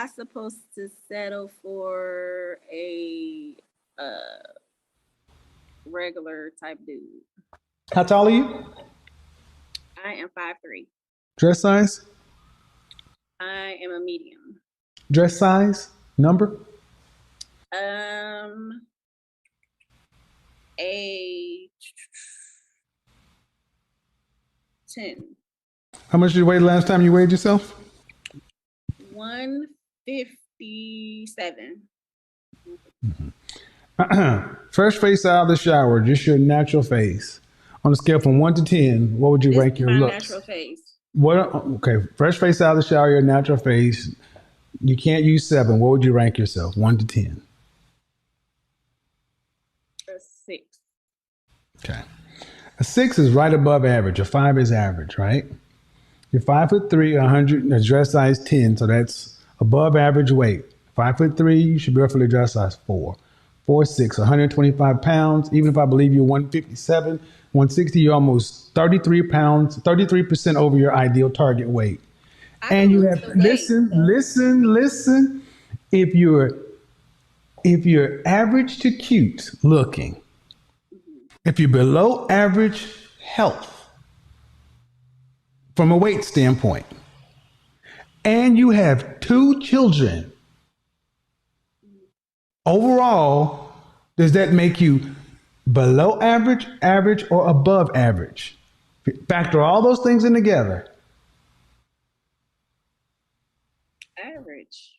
I supposed to settle for a regular type dude? How tall are you? I am 5'3". Dress size? I am a medium. Dress size? Number? A 10. How much did you weigh the last time you weighed yourself? 157. Fresh face out of the shower, just your natural face. On a scale from 1 to 10, what would you This rank is your my looks? natural face. What? Okay, fresh face out of the shower, your natural face. You can't use 7. What would you rank yourself? 1 to 10. A 6. Okay. A 6 is right above average. A 5 is average, right? You're 5'3", 100, a dress size 10, so that's above average weight. 5'3", you should be roughly dress size 4. 4'6", 125 pounds. Even if I believe you're 157, 160, you're almost 33 pounds, 33% over your ideal target weight. And you have listen. If you're average to cute looking, if you're below average health from a weight standpoint, and you have 2 children, overall, does that make you below average, average, or above average? Factor all those things in together. Average.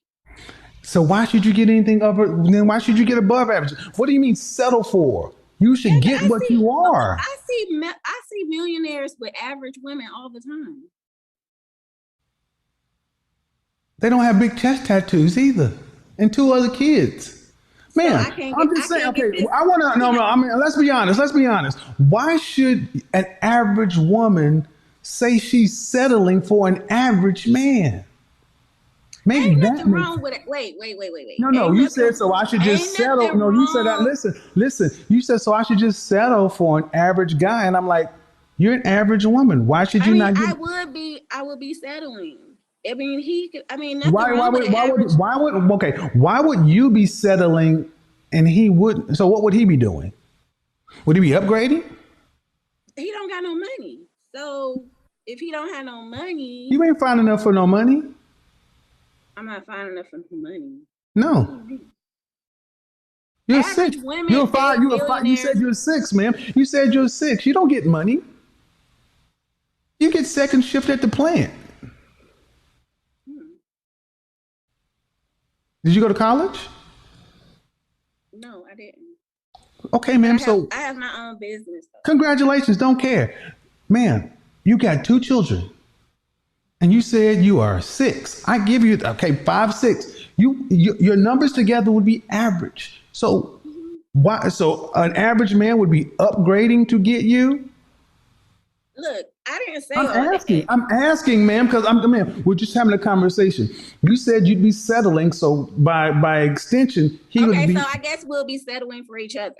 So why should you get anything over? Then why should you get above average? What do you mean settle for? You should get what you are. I see millionaires with average women all the time. They don't have big chest tattoos either, and 2 other kids. Man, I'm just saying. Okay, I want to. No. I mean, let's be honest. Why should an average woman say she's settling for an average man? Maybe ain't that nothing makes wrong with it. Wait. No, you said so I should just settle. No, you said that. Listen. You said so I should just settle for an average guy, and I'm like, you're an average woman. Why should you not? I would be settling. I mean, he could. I mean, nothing Why wrong with average. Why would you be settling and he wouldn't? So what would he be doing? Would he be upgrading? He don't got no money. So if he don't have no money, you ain't fine enough for no money. I'm not fine enough for money. No. You're average 6. Women, you're 5. You're 5. You said you're 6, ma'am. You said you're 6. You don't get money. You get second shift at the plant. Did you go to college? No, I didn't. Okay, ma'am. I have my own business. Congratulations. Don't care. Ma'am, you got 2 children. And you said you are 6. I give you 5, 6. Your numbers together would be average. So why? So an average man would be upgrading to get you. Look, I didn't say. I'm asking, ma'am, because we're just having a conversation. You said you'd be settling, so by extension, he would be. So I guess we'll be settling for each other.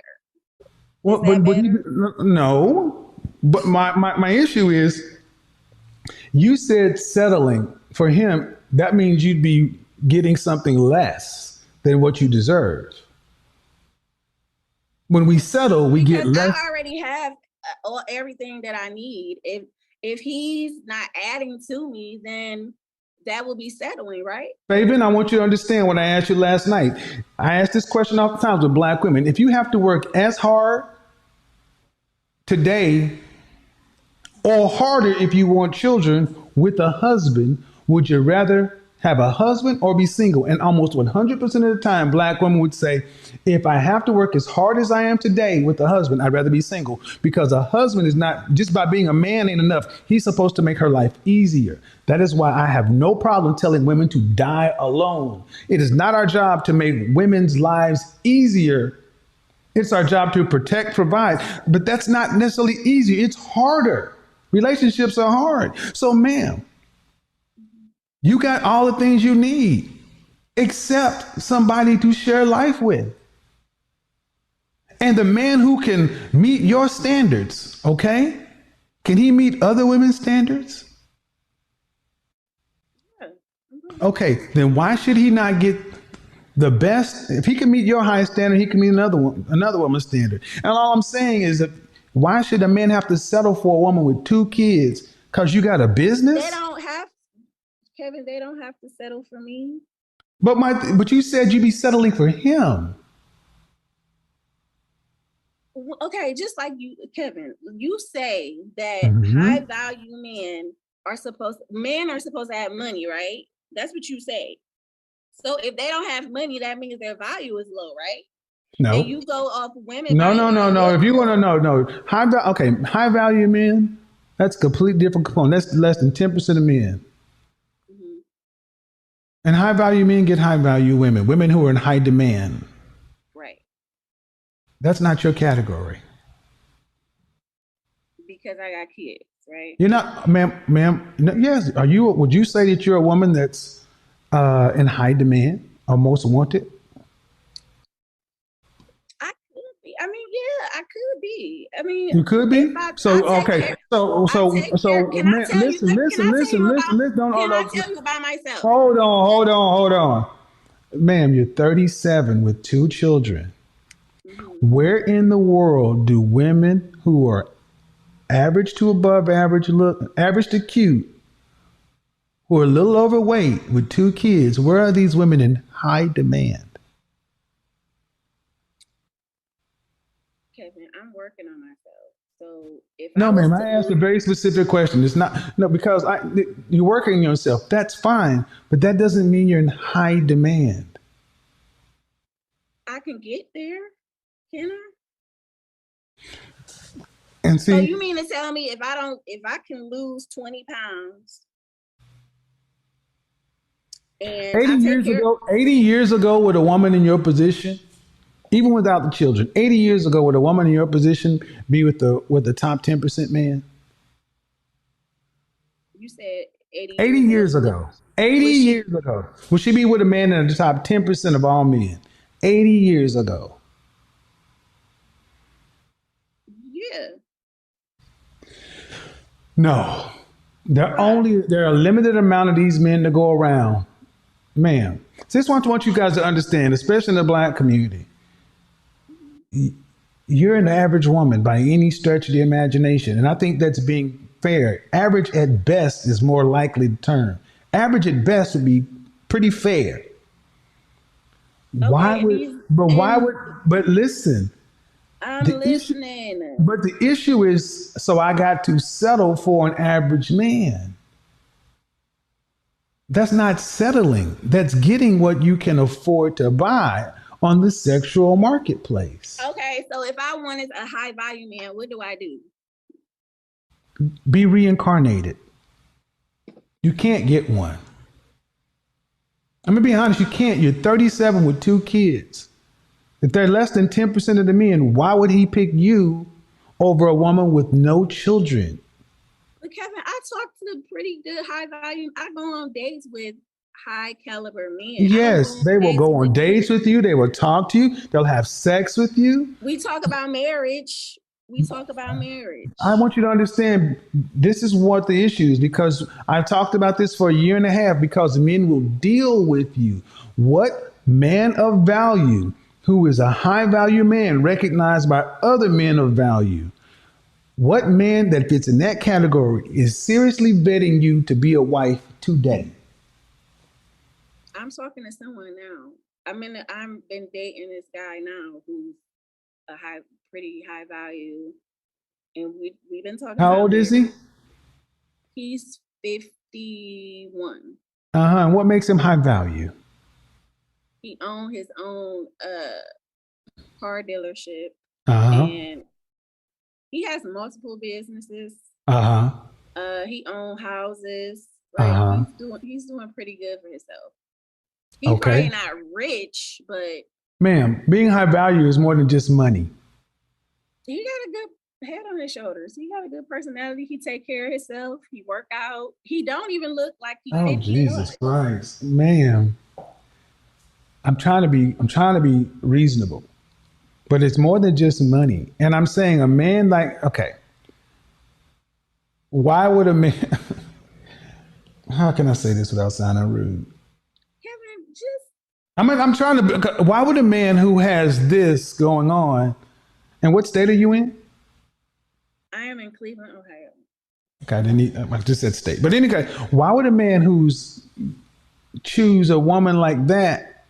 Well, but no. But my issue is. You said settling for him. That means you'd be getting something less than what you deserve. When we settle, we get less. I already have everything that I need. If he's not adding to me, then that will be settling, right? Fabian, I want you to understand what I asked you last night. I asked this question oftentimes with Black women. If you have to work as hard today or harder if you want children with a husband, would you rather have a husband or be single? And almost 100% of the time, Black women would say, if I have to work as hard as I am today with a husband, I'd rather be single, because a husband is not, just by being a man ain't enough. He's supposed to make her life easier. That is why I have no problem telling women to die alone. It is not our job to make women's lives easier. It's our job to protect, provide, but that's not necessarily easy. It's harder. Relationships are hard. So, ma'am, you got all the things you need except somebody to share life with. And the man who can meet your standards, okay? Can he meet other women's standards? Okay, then why should he not get the best? If he can meet your high standard, he can meet another woman's standard. And all I'm saying is that why should a man have to settle for a woman with 2 kids? Because you got a business? They don't have, Kevin, they don't have to settle for me. But you said you'd be settling for him. Okay, just like you, Kevin, you say that Mm-hmm. high value men are supposed to have money, right? That's what you say. So if they don't have money, that means their value is low, right? No. And you go off women No, might no, no, not no. look If you want to good. know, no. High value men, that's a completely different component. That's less than 10% of men. Mhm. And high value men get high value women, women who are in high demand. Right. That's not your category. Because I got kids, right? You're not, ma'am. No, yes, are you? Would you say that you're a woman that's in high demand or most wanted? I could be. I mean, yeah, I could be. I mean, You could if be. I So take okay. care, So I so take care. so man, listen, Can I tell you about, listen. Don't can hold I on. tell you about myself? Hold on. Ma'am, you're 37 with 2 children. Hmm. Where in the world do women who are average to above average, average to cute, who are a little overweight with 2 kids, where are these women in high demand? Kevin, I'm working on myself. So if I No, was ma'am. to I asked a lose, very specific question. It's not no because you're working on yourself. That's fine, but that doesn't mean you're in high demand. I can get there. Can I? And So see, you mean to tell me if I can lose 20 pounds and 80 I take years care, ago, 80 years ago, with a woman in your position, even without the children, 80 years ago, would a woman in your position be with the top 10% man? you said 80 80 years ago, years ago. 80 would she, years ago. Would she be with a man in the top 10% of all men? 80 years ago. yeah. No. Why? There are a limited amount of these men to go around. Ma'am. So this is what I want you guys to understand, especially in the black community. You're an average woman by any stretch of the imagination. And I think that's being fair. Average at best is more likely the term. Average at best would be pretty fair. Why Okay, and would, these, but why and would, but listen, I'm the issue, listening. but the issue is, so I got to settle for an average man. That's not settling. That's getting what you can afford to buy on the sexual marketplace. Okay, so if I wanted a high value man, what do I do? Be reincarnated. You can't get one. I'm gonna be honest, you can't. You're 37 with 2 kids. If they're less than 10% of the men, why would he pick you over a woman with no children? But Kevin, I talk to pretty good high value. I go on dates with high caliber men. I don't go Yes, on they will dates go with, on dates with you. They will talk to you. They'll have sex with you. we talk about marriage. We talk about I marriage. want you to understand this is what the issue is because I've talked about this for a year and a half because men will deal with you. What man of value who is a high value man recognized by other men of value? What man that fits in that category is seriously vetting you to be a wife today? I'm talking to someone now. I'm been dating this guy now who's a pretty high value, and we've been talking How about old is marriage. he? He's 51. And what makes him high value? He owned his own car dealership, Uh huh. and he has multiple businesses. Uh huh. He owns houses. Uh Like huh. he's doing pretty good for himself. He's probably Okay. not rich, but Ma'am, being high value is more than just money. he got a good head on his shoulders. He got a good personality. He take care of himself. He work out. He don't even look like he Oh 50 Jesus plus. Christ, ma'am. I'm trying to be reasonable, but it's more than just money. And I'm saying a man like okay, why would a man? How can I say this without sounding rude? I mean, I'm trying to. Why would a man who has this going on, and what state are you in? I am in Cleveland, Ohio. Okay, I didn't need, I just said state. But anyway, why would a man who's choose a woman like that?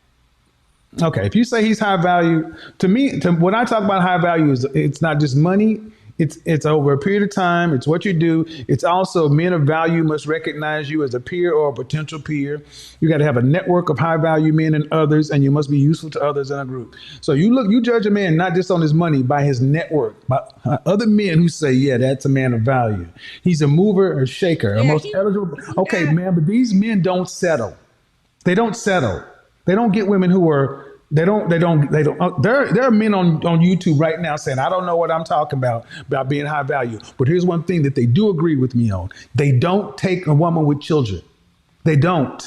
Okay, if you say he's high value, to me, when I talk about high value, is it's not just money. It's over a period of time. It's what you do. It's also men of value must recognize you as a peer or a potential peer. You got to have a network of high value men and others, and you must be useful to others in a group. So you judge a man not just on his money, by his network, by other men who say, yeah, that's a man of value. He's a mover or shaker, a Yeah, most eligible. he Okay, got man, but these men don't settle. They don't settle. They don't get women who are. They don't. There are men on YouTube right now saying, I don't know what I'm talking about being high value. But here's one thing that they do agree with me on. They don't take a woman with children. They don't.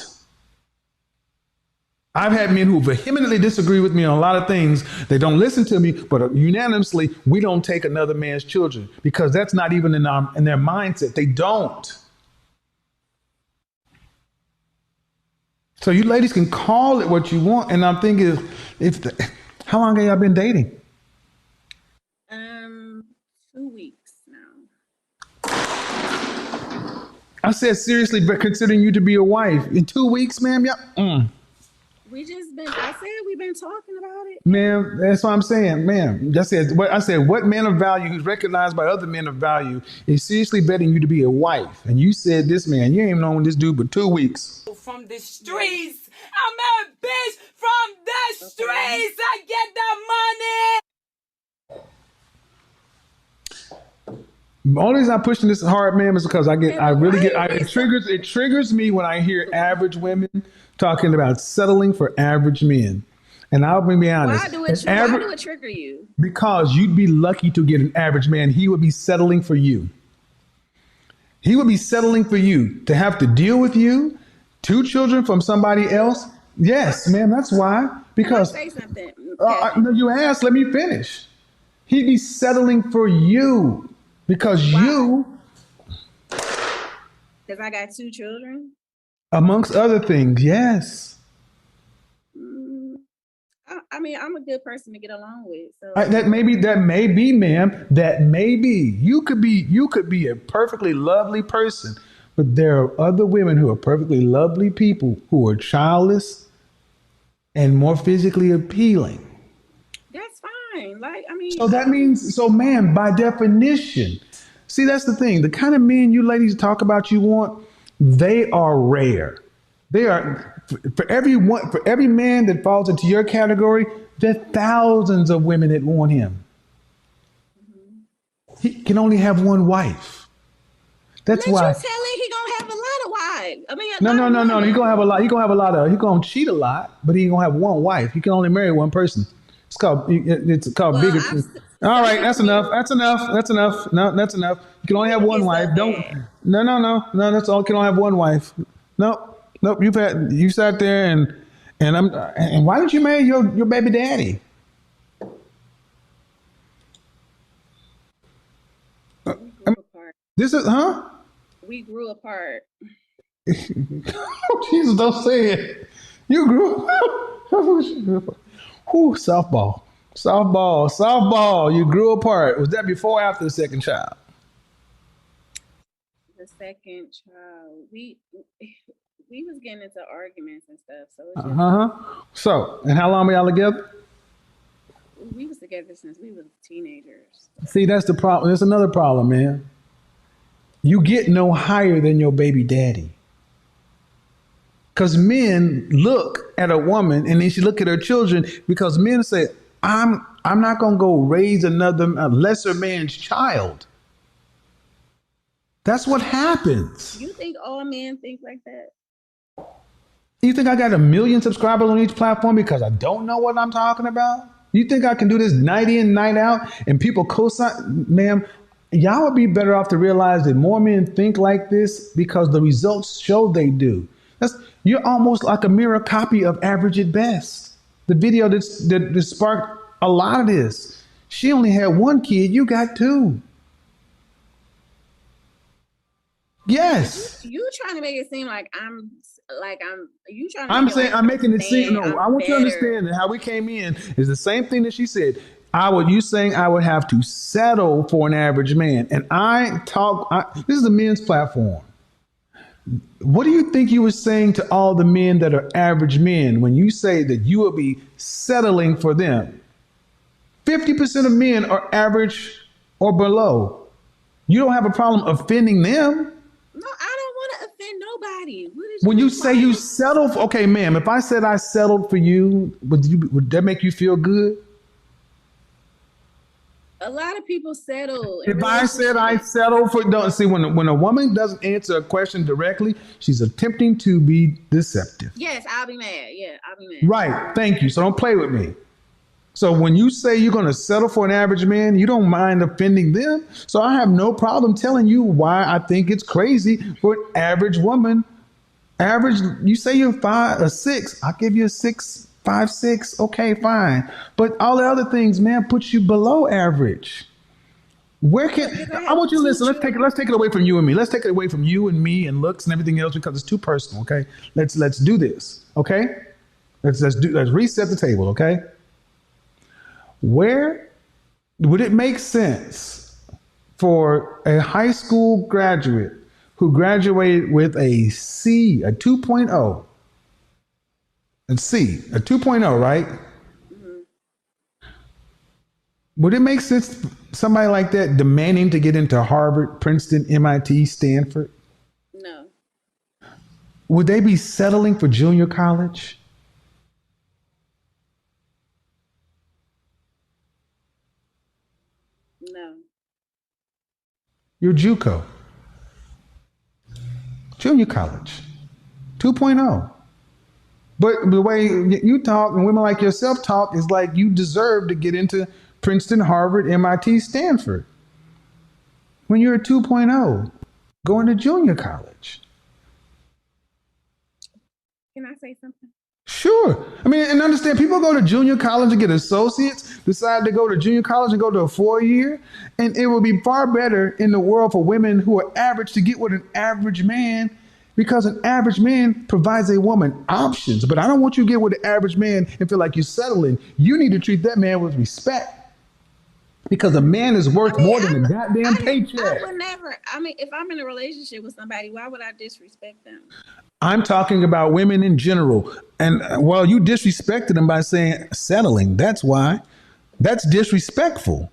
I've had men who vehemently disagree with me on a lot of things. They don't listen to me, but unanimously, we don't take another man's children because that's not even in their mindset. They don't. So you ladies can call it what you want, and I'm thinking, how long have y'all been dating? 2 weeks now. I said seriously, but considering you to be a wife in 2 weeks, ma'am, yeah, I said we've been talking about it. ma'am, that's what I'm saying, ma'am. I said, what man of value who's recognized by other men of value is seriously betting you to be a wife? And you said this man, you ain't known this dude but 2 weeks. From the streets, I'm a bitch from the streets. I get the money. The only reason I'm pushing this hard, ma'am, is because it triggers me when I hear average women talking about settling for average men. And I'll be honest. Why do it trigger you? Because you'd be lucky to get an average man. He would be settling for you. He would be settling for you to have to deal with you, 2 children from somebody else. Yes, ma'am, that's why. Because say something. no, you asked, let me finish. He'd be settling for you because Because I got 2 children. Amongst other things, yes. I mean, I'm a good person to get along with. So That may be, ma'am. That may be. You could be a perfectly lovely person, but there are other women who are perfectly lovely people who are childless and more physically appealing. that's fine. Like, I mean, So that means, ma'am, by definition, see, that's the thing. The kind of men you ladies talk about you want, they are rare. They are for every man that falls into your category, there are thousands of women that want him. He can only have one wife. That's why. You telling he gonna have a lot of wives. I mean, No. He gonna have a lot. He gonna cheat a lot, but he ain't gonna have one wife. He can only marry one person. It's called bigotry. All right, that's enough. That's enough. No, that's enough. You can only have one wife. Don't. No. That's all. You can only have one wife. Nope. You sat there and why did you marry your baby daddy? We grew apart. This is We grew apart. Jesus, don't say it. You grew up. Whew, softball. You grew apart. Was that before or after the second child? The second child, we was getting into arguments and stuff. So it's So, and how long were y'all together? we was together since we were teenagers. See, that's the problem. There's another problem, man. You get no higher than your baby daddy. Because men look at a woman and then she look at her children because men say, I'm not going to go raise a lesser man's child. That's what happens. You think all men think like that? You think I got 1 million subscribers on each platform because I don't know what I'm talking about? You think I can do this night in, night out, and people co-sign? Ma'am, y'all would be better off to realize that more men think like this because the results show they do. You're almost like a mirror copy of Average at Best. The video that sparked a lot of this. She only had 1 kid, you got 2. Yes. You trying to make it seem like I'm you trying to make I'm it saying like I'm making it seem. saying No, I'm I want you to better. understand that how we came in is the same thing that she said. I would you saying I would have to settle for an average man, and this is a men's platform. What do you think you were saying to all the men that are average men when you say that you will be settling for them? 50% of men are average or below. You don't have a problem offending them. No, I don't want to offend nobody. What is When you you say you trying to? settle for, okay, ma'am, if I said I settled for you, would that make you feel good? A lot of people settle in If I said I relationships. settled for, don't see when a woman doesn't answer a question directly, she's attempting to be deceptive. Yes, I'll be mad. Yeah, I'll be mad. Right. Thank you. So don't play with me. So when you say you're going to settle for an average man, you don't mind offending them. So I have no problem telling you why I think it's crazy for an average woman. Average, you say you're 5 or 6, I'll give you a 6, 5, 6. Okay, fine. But all the other things, man, puts you below average. Where can Because I I have want you to two listen? children. Let's take it away from you and me. Let's take it away from you and me and looks and everything else because it's too personal. Okay, let's do this. Okay, let's reset the table. Okay, where would it make sense for a high school graduate who graduated with a C, a 2.0, a C, a 2.0, right? Hmm. Would it make sense somebody like that demanding to get into Harvard, Princeton, MIT, Stanford? No, Would they be settling for junior college? no. Your JUCO, junior college, 2.0. But the way you talk and women like yourself talk is like you deserve to get into Princeton, Harvard, MIT, Stanford. When you're a 2.0, going to junior college. Can I say something? Sure. I mean, and understand people go to junior college and get associates, decide to go to junior college and go to a 4 year. And it will be far better in the world for women who are average to get with an average man because an average man provides a woman options. But I don't want you to get with an average man and feel like you're settling. You need to treat that man with respect because a man is I worth mean, more than a goddamn I paycheck. would never. I mean, if I'm in a relationship with somebody, why would I disrespect them? I'm talking about women in general. And well, you disrespected them by saying settling. That's why. That's disrespectful.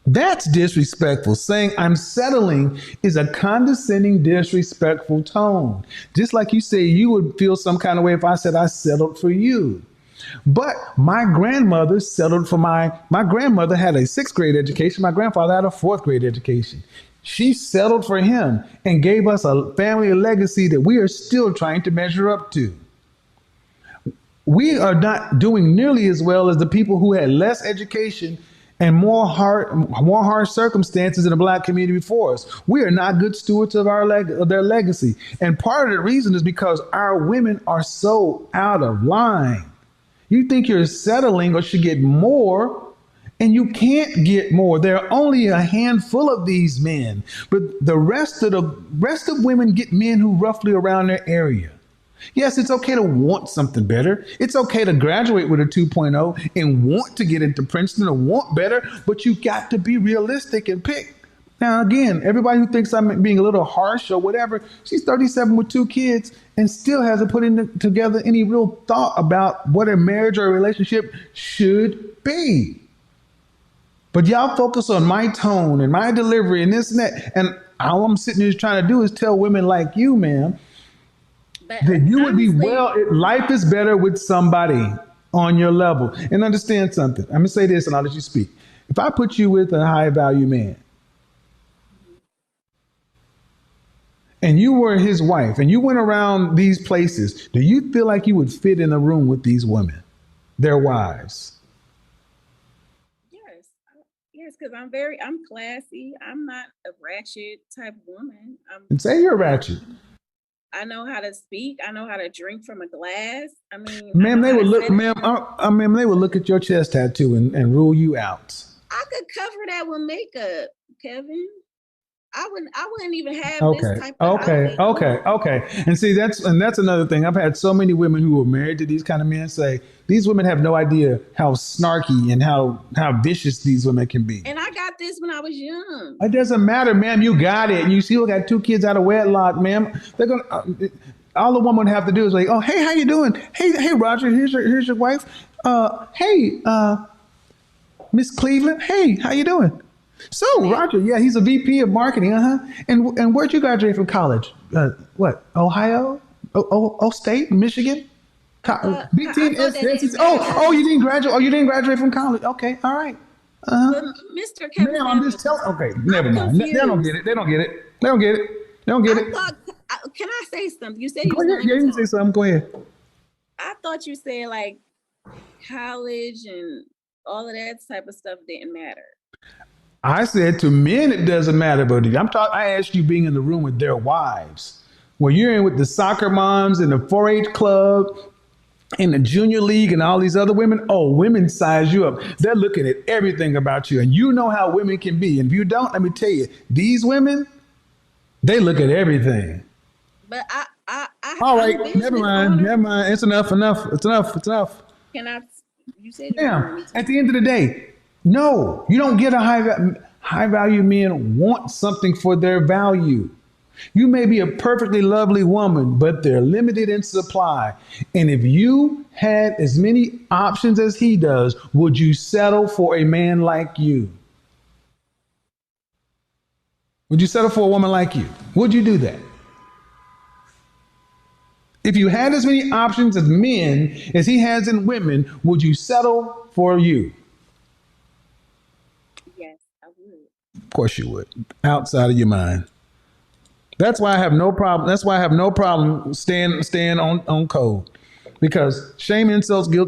That's disrespectful. Saying I'm settling is a condescending, disrespectful tone. Just like you say, you would feel some kind of way if I said I settled for you. But my grandmother settled for my grandmother had a 6th grade education. My grandfather had a 4th grade education. She settled for him and gave us a family legacy that we are still trying to measure up to. We are not doing nearly as well as the people who had less education and more hard circumstances in the black community before us. We are not good stewards of of their legacy. And part of the reason is because our women are so out of line. You think you're settling or should get more, and you can't get more. There are only a handful of these men, but the rest of women get men who roughly around their area. Yes, it's okay to want something better. It's okay to graduate with a 2.0 and want to get into Princeton or want better, but you got to be realistic and pick. Now, again, everybody who thinks I'm being a little harsh or whatever, she's 37 with 2 kids and still hasn't put together any real thought about what a marriage or a relationship should be. But y'all focus on my tone and my delivery and this and that. And all I'm sitting here trying to do is tell women like you, ma'am, But that you would be honestly, life is better with somebody on your level. And understand something. I'm going to say this and I'll let you speak. If I put you with a high value man and you were his wife and you went around these places, do you feel like you would fit in a room with these women, their wives? yes, yes, because I'm classy. I'm not a ratchet type woman. And say you're I, ratchet. I know how to speak. I know how to drink from a glass. I mean, I Ma'am, know they how would to look, set it. ma'am, ma'am, they would look at your chest tattoo and rule you out. I could cover that with makeup, Kevin. I wouldn't even have this Okay, type of okay, outfit okay, on. okay. And see, that's another thing. I've had so many women who were married to these kind of men say these women have no idea how snarky and how vicious these women can be. And I got this when I was young. It doesn't matter, ma'am. You got it. You still got 2 kids out of wedlock, ma'am. They're gonna. All the woman have to do is like, oh, hey, how you doing? Hey, Roger. Here's your wife. Hey, Miss Cleveland. Hey, how you doing? So, Roger, yeah, he's a VP of marketing, And where'd you graduate from college? What? Ohio? State? Michigan? Big Ten? I thought that didn't Oh, matter. you didn't graduate. Oh, you didn't graduate from college. Okay, all right. But Mr. Kevin Ma'am, I'm just Samuels, telling. Okay, never mind. They don't confused. get it. They don't get it. They don't get it. They don't get I it. thought, can I say something? You said you Go was ahead. going Yeah, to you let can me say talk. something. Go ahead. I thought you said like college and all of that type of stuff didn't matter. I said to men it doesn't matter, but I asked you being in the room with their wives. When you're in with the soccer moms and the 4-H club in the junior league and all these other women, women size you up. They're looking at everything about you. And you know how women can be. And if you don't, let me tell you, these women, they look at everything. But All I'm right, a business never mind. owner. Never mind. It's enough. It's enough. Can I? You said you were going to let Ma'am, me talk. at the end of the day, no, you don't get a high value men want something for their value. You may be a perfectly lovely woman, but they're limited in supply. And if you had as many options as he does, would you settle for a man like you? Would you settle for a woman like you? Would you do that? If you had as many options as men as he has in women, would you settle for you? Yes, I would. Of course you would. Outside of your mind. That's why I have no problem. That's why I have no problem staying on code. Because shame, insults, guilt,